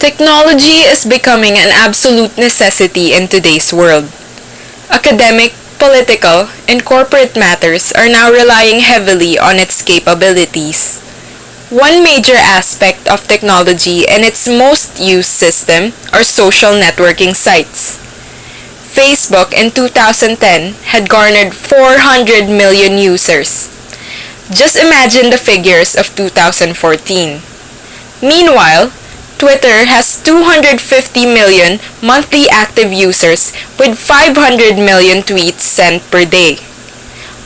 Technology is becoming an absolute necessity in today's world. Academic, political, and corporate matters are now relying heavily on its capabilities. One major aspect of technology and its most used system are social networking sites. Facebook in 2010 had garnered 400 million users. Just imagine the figures of 2014. Meanwhile, Twitter has 250 million monthly active users with 500 million tweets sent per day.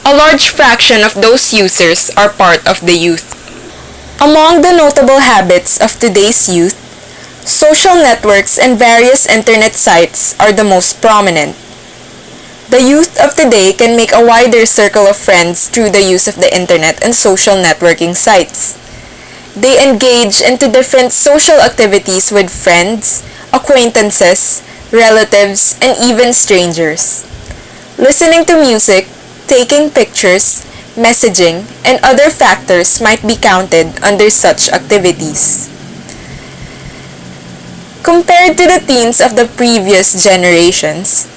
A large fraction of those users are part of the youth. Among the notable habits of today's youth, social networks and various internet sites are the most prominent. The youth of today can make a wider circle of friends through the use of the internet and social networking sites. They engage into different social activities with friends, acquaintances, relatives, and even strangers. Listening to music, taking pictures, messaging, and other factors might be counted under such activities. Compared to the teens of the previous generations,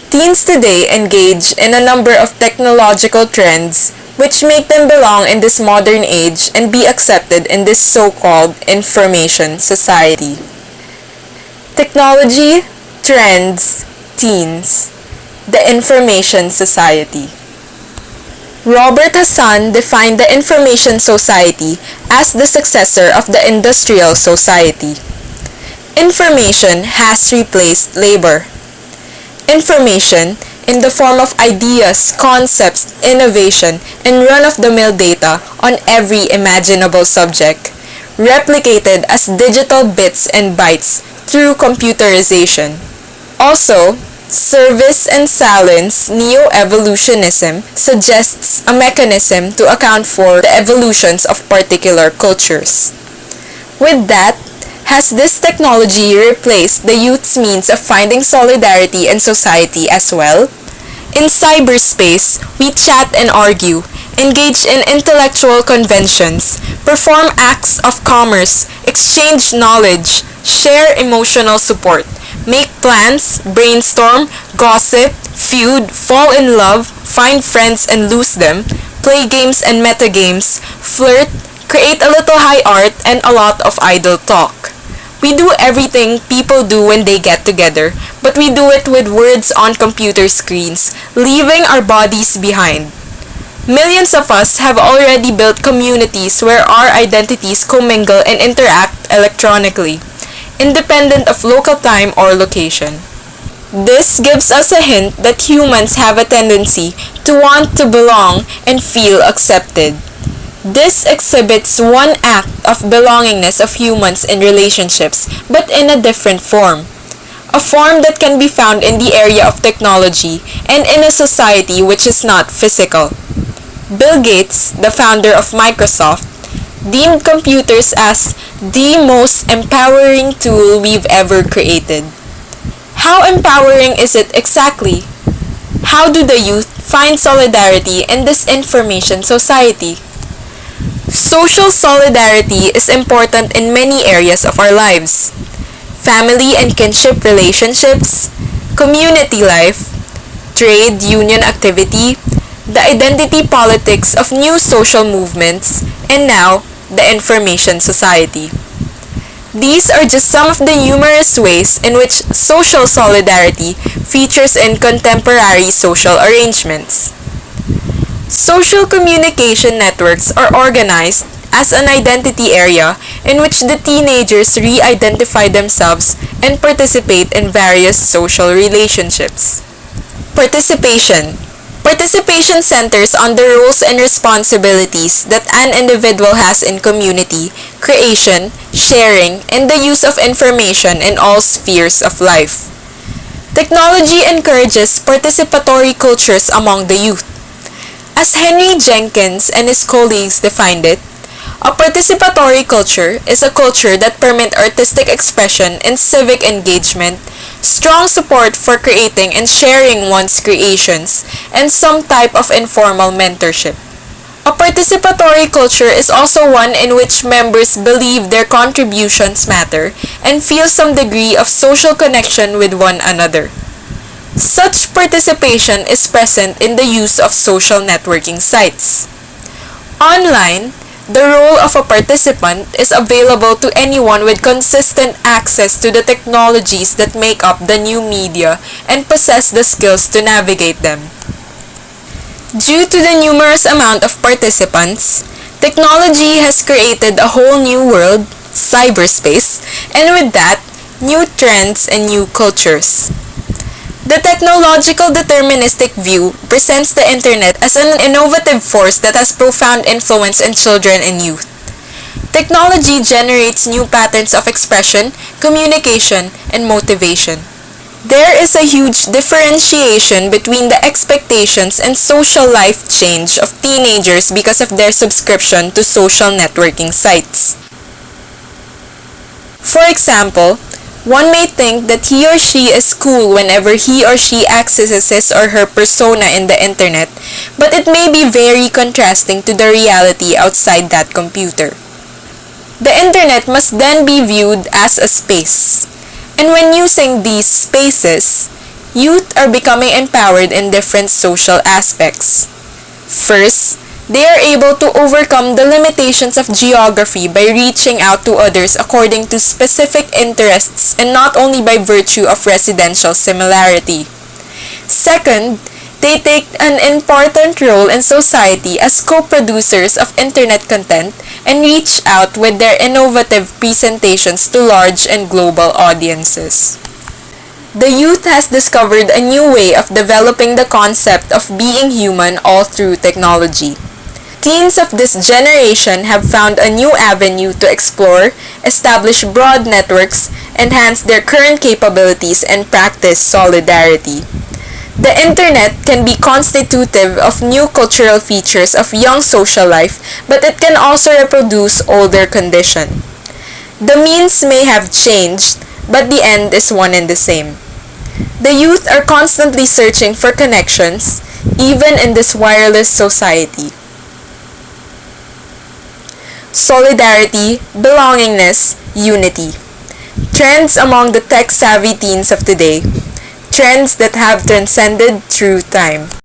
teens today engage in a number of technological trends which make them belong in this modern age and be accepted in this so-called information society. Technology, trends, teens, the information society. Robert Hassan defined the information society as the successor of the industrial society. Information has replaced labor. Information, in the form of ideas, concepts, innovation, and run-of-the-mill data on every imaginable subject, replicated as digital bits and bytes through computerization. Also, service and silence neo-evolutionism suggests a mechanism to account for the evolutions of particular cultures. With that, has this technology replaced the youth's means of finding solidarity in society as well? In cyberspace, we chat and argue, engage in intellectual conventions, perform acts of commerce, exchange knowledge, share emotional support, make plans, brainstorm, gossip, feud, fall in love, find friends and lose them, play games and metagames, flirt, create a little high art, and a lot of idle talk. We do everything people do when they get together, but we do it with words on computer screens, leaving our bodies behind. Millions of us have already built communities where our identities commingle and interact electronically, independent of local time or location. This gives us a hint that humans have a tendency to want to belong and feel accepted. This exhibits one act of belongingness of humans in relationships, but in a different form. A form that can be found in the area of technology and in a society which is not physical. Bill Gates, the founder of Microsoft, deemed computers as the most empowering tool we've ever created. How empowering is it exactly? How do the youth find solidarity in this information society? Social solidarity is important in many areas of our lives. Family and kinship relationships, community life, trade union activity, the identity politics of new social movements, and now, the information society. These are just some of the numerous ways in which social solidarity features in contemporary social arrangements. Social communication networks are organized as an identity area in which the teenagers re-identify themselves and participate in various social relationships. Participation. Participation centers on the roles and responsibilities that an individual has in community, creation, sharing, and the use of information in all spheres of life. Technology encourages participatory cultures among the youth. As Henry Jenkins and his colleagues defined it, a participatory culture is a culture that permits artistic expression and civic engagement, strong support for creating and sharing one's creations, and some type of informal mentorship. A participatory culture is also one in which members believe their contributions matter and feel some degree of social connection with one another. Such participation is present in the use of social networking sites. Online, the role of a participant is available to anyone with consistent access to the technologies that make up the new media and possess the skills to navigate them. Due to the numerous amount of participants, technology has created a whole new world, cyberspace, and with that, new trends and new cultures. The technological deterministic view presents the internet as an innovative force that has profound influence in children and youth. Technology generates new patterns of expression, communication, and motivation. There is a huge differentiation between the expectations and social life change of teenagers because of their subscription to social networking sites. For example, one may think that he or she is cool whenever he or she accesses his or her persona in the internet, but it may be very contrasting to the reality outside that computer. The internet must then be viewed as a space. And when using these spaces, youth are becoming empowered in different social aspects. First, they are able to overcome the limitations of geography by reaching out to others according to specific interests and not only by virtue of residential similarity. Second, they take an important role in society as co-producers of internet content and reach out with their innovative presentations to large and global audiences. The youth has discovered a new way of developing the concept of being human all through technology. Teens of this generation have found a new avenue to explore, establish broad networks, enhance their current capabilities, and practice solidarity. The internet can be constitutive of new cultural features of young social life, but it can also reproduce older condition. The means may have changed, but the end is one and the same. The youth are constantly searching for connections, even in this wireless society. Solidarity, belongingness, unity. Trends among the tech-savvy teens of today. Trends that have transcended through time.